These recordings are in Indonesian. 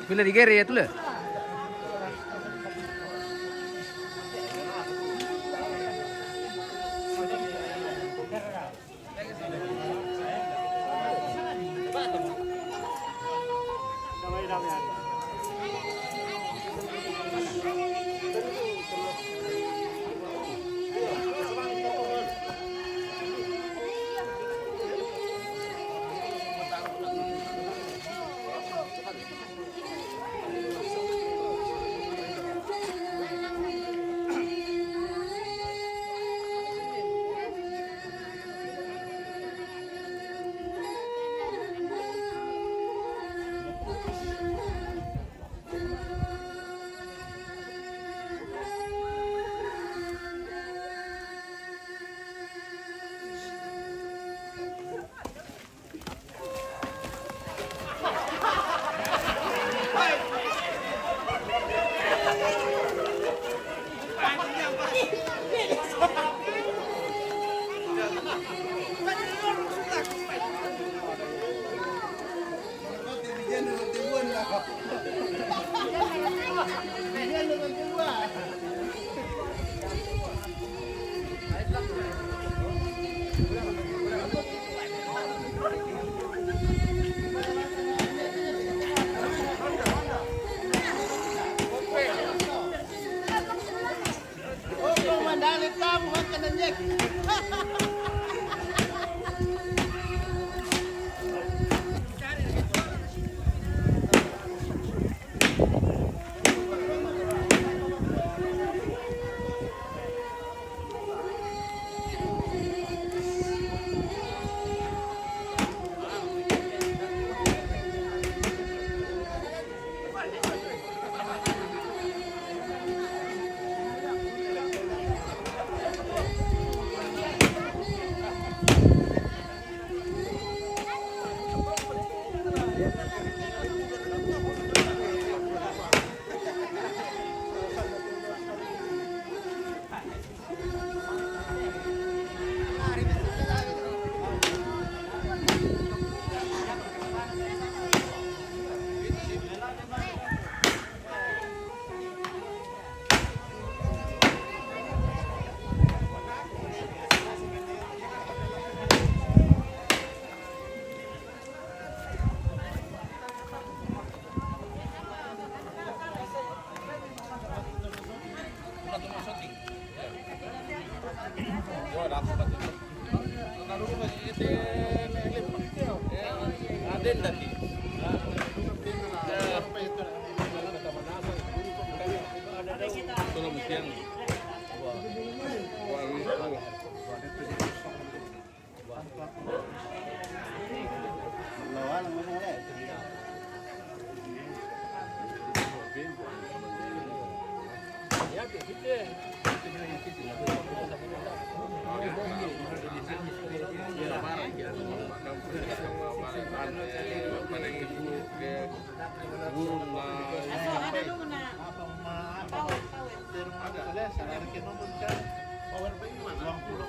Pila di kiri ya tuh le.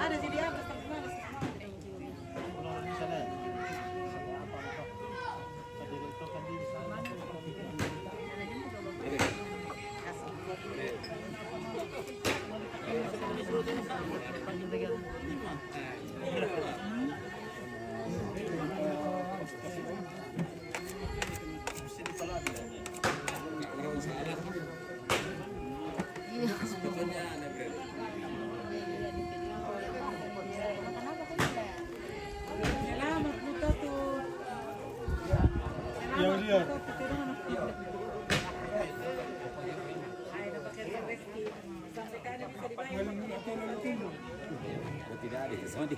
Ada jadi apa? Tidak ada Sony.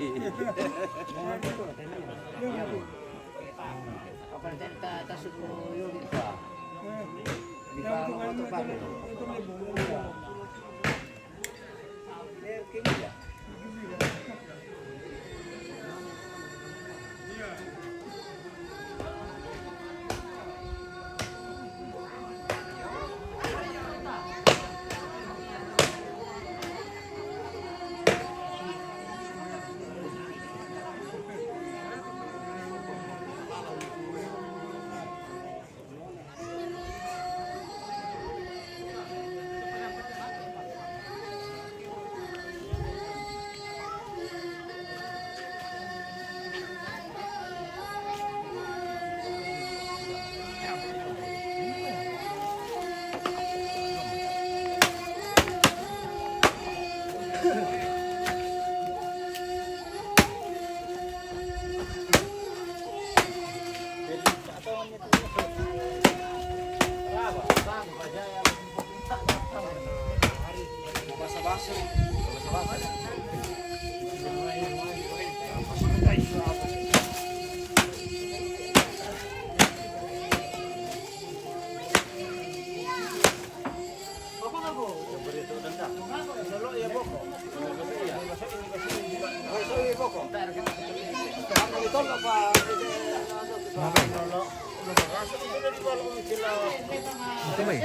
Tumbay.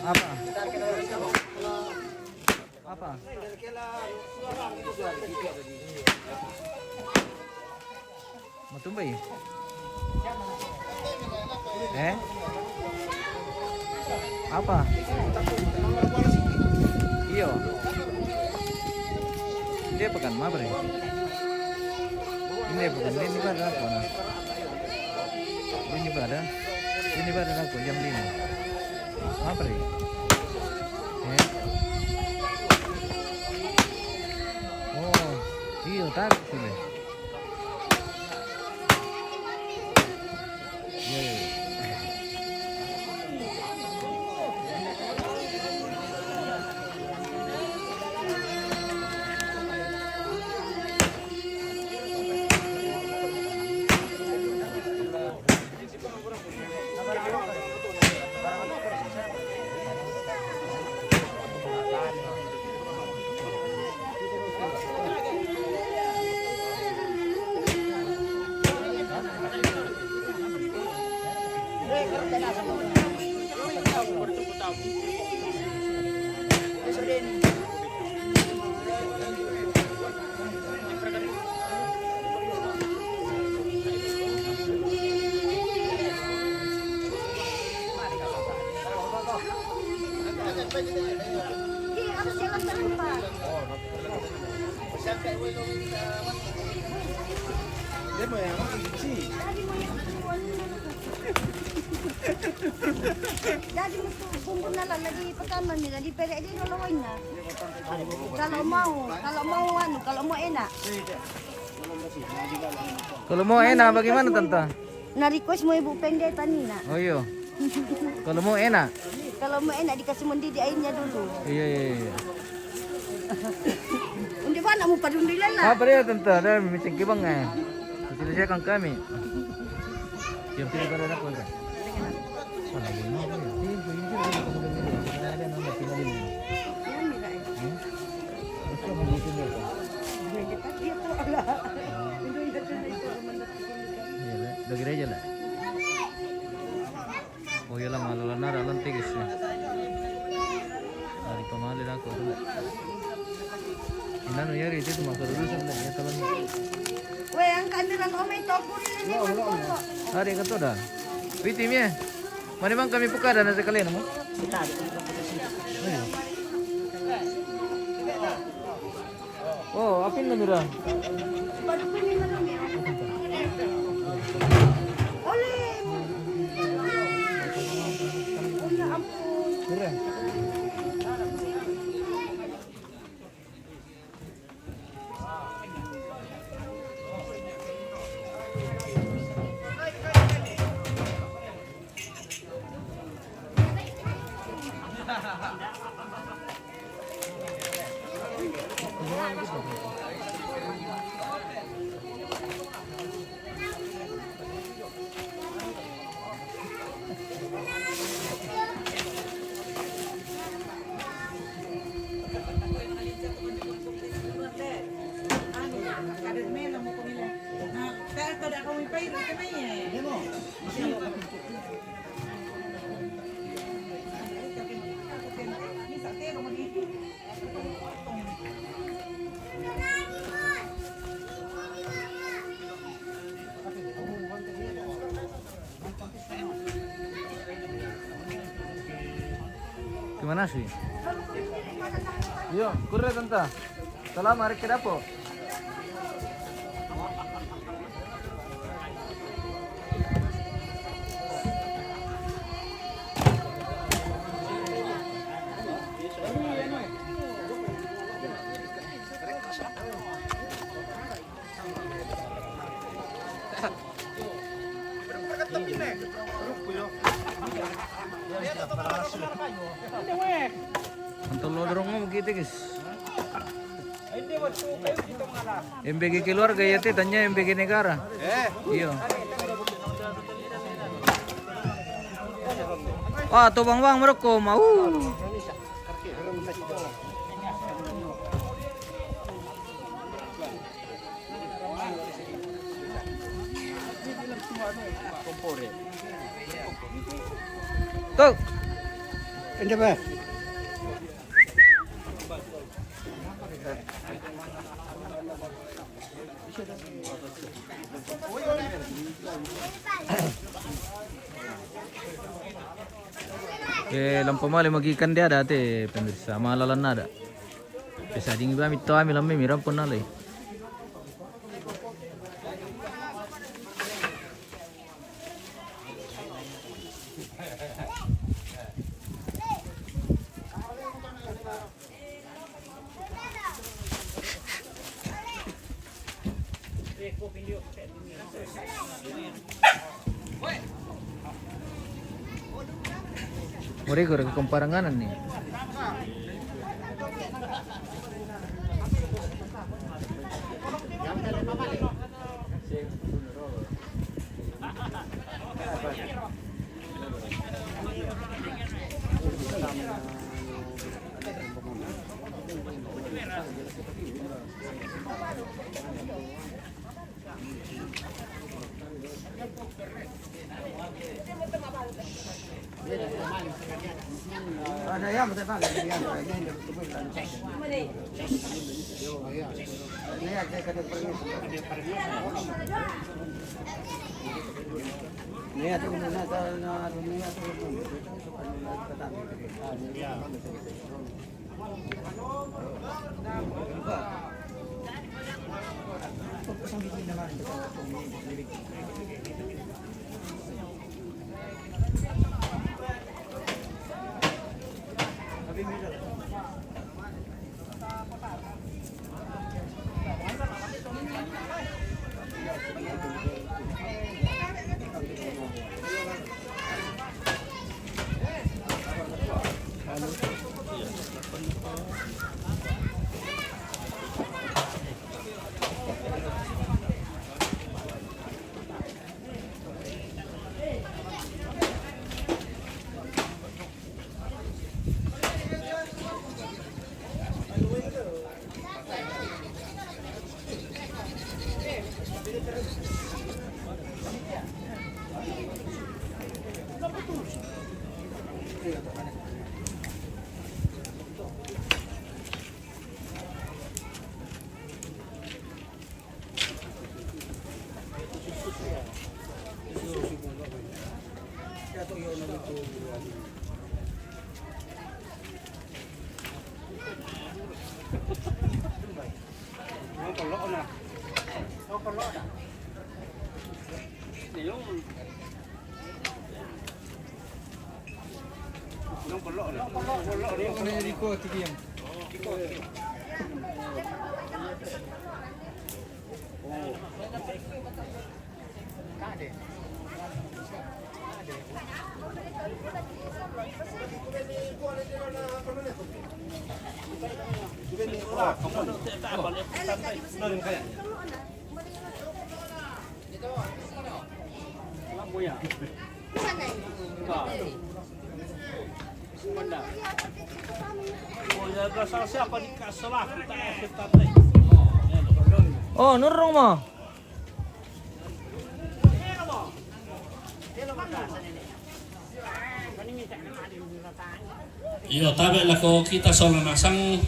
Apa? Apa? Matumbay. Apa? Iyo. Hindi pa kan mabre. Hindi pa kan ini ba ako na. Ini ba ako jam 5. Mabre. Oh, iyo tak sila. Jadi kumpul na lang lagi pagkaman nila di pwede di loloy na. Kalau mau enak. Kalau mau enak bagaimana tante? Na request mo Ibu Peng deh tani na. Oh iya. Kalau mau enak? Kalau mau enak dikasih mendidih airnya dulu. Iya. Undi mana mo padundilan na. Apa dia tante? Ada micin kibang eh. Selesaikan kami. Yang tidak ada nak kan? Lagi aja lah. Oh iya lah malu lah nara lantai guys. Hari pemali aku tu. Ina nu yari itu masuk dulu sebenarnya teman. Weh, ang kandiran omay topon ni mo. Hari kata dah. Bitimnya. Mana bang kami buka dan sekali nama? Oh, apin na mira. Oleh. Ya ampun. Mira. Gimana sih? Yo, kurre tante. Salam hari ke dapur. gitu guys. MBG keluarga ya teh, tanya MBG negara. Iya. Wah, tuh bang mereka mau. Tuh. Ini apa? Lampu mali magikan dia dati pemirsa malalan nada. Bisa dingin ba mito ami lamme miram pun nalai. Mereka ke kemparanganan nih. Ada yang betul pak. Ini ada kata pergi. Ini ada mana sana dunia tu. Oh, nurung mo. Iyo, tabe lako kita soal nasang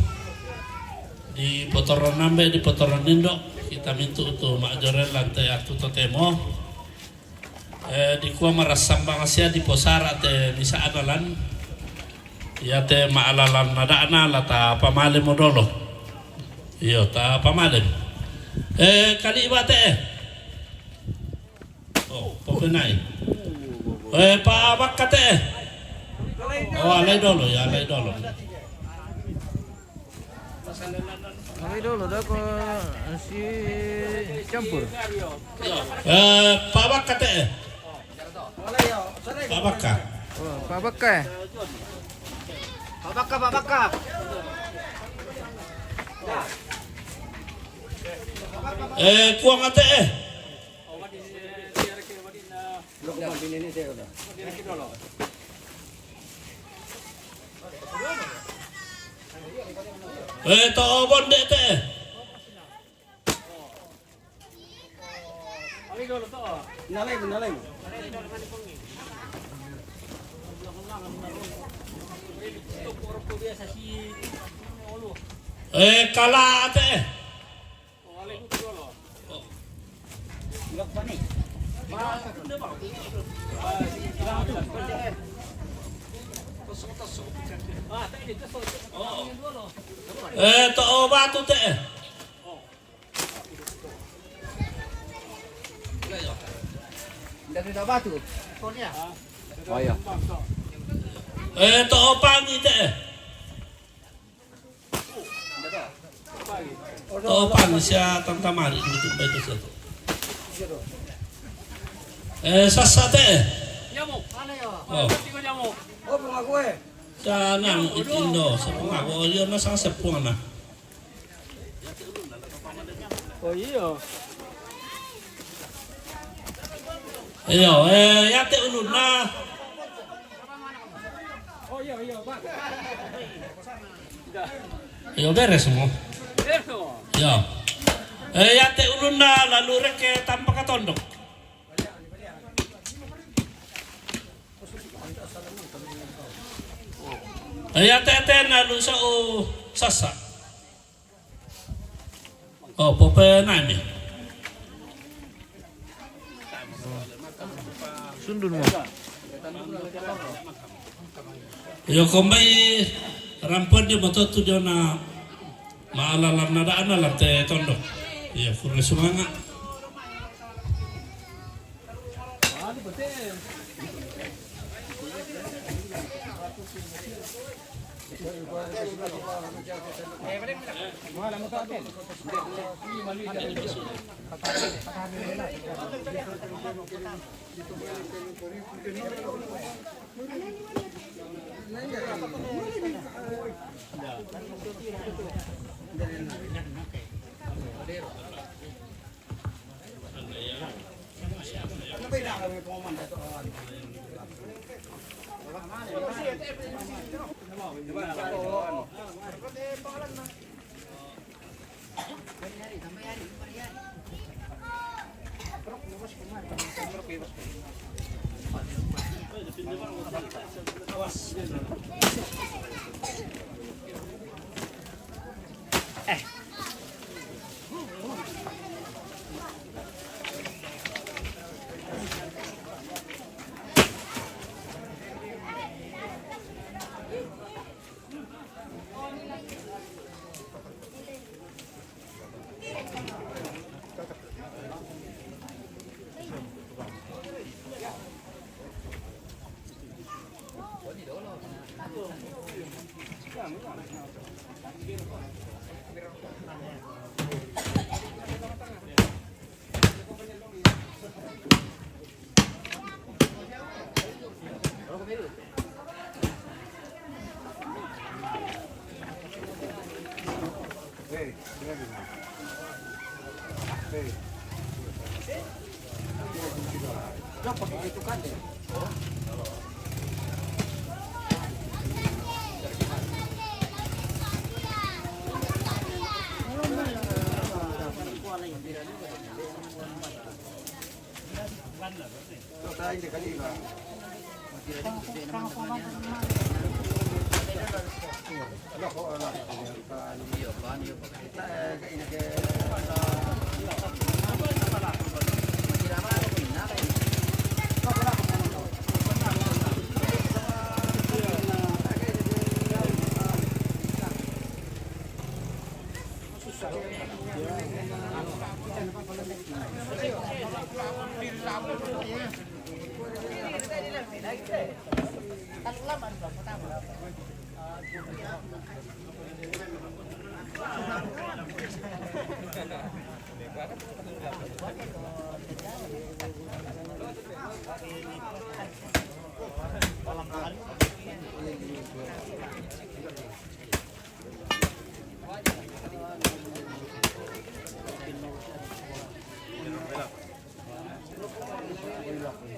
di potoron nambe di potoron nindo kita mintu tu majorel lantai atu totemo di kuah marasamba ngasia di posara te misa adalan ya te maalalan nadana lata pamale modolo iyo ta pamale kali ibate oh pokenai pa bakate oh alay dolo ya alay dolo Alay dolo dah ko si campur. Pak Bakate. Pak Baka. Oh, Pak Baka. Pak Baka. Kuang ate Lo kung pinili siya udah. to bonde te. Nalay mo, nalay mo. Kala ate. To batu te. Dari batu. Oh iya. To pangi te. To pangi siya tamtamari itu baik itu. Sasa te. Nyamuk, mana ya? Oh. Tiga nyamuk. Oh, pengaku eh. Sa nang itindo sa pangako yun na sa sepuan na. Oh iya. Ayo, yate ulun na. Oh iya iya, Pak. Ayo beres mo. Eso. Yo. Yate ulun na lalu rek tanpa katondok. Yate na lu sa o sasa. Oh, pope nani. Sundun mo. Yo kombai rampon dia betul tu dia na maalalam na daan na lang te tondok. Iya, kurang sumanga.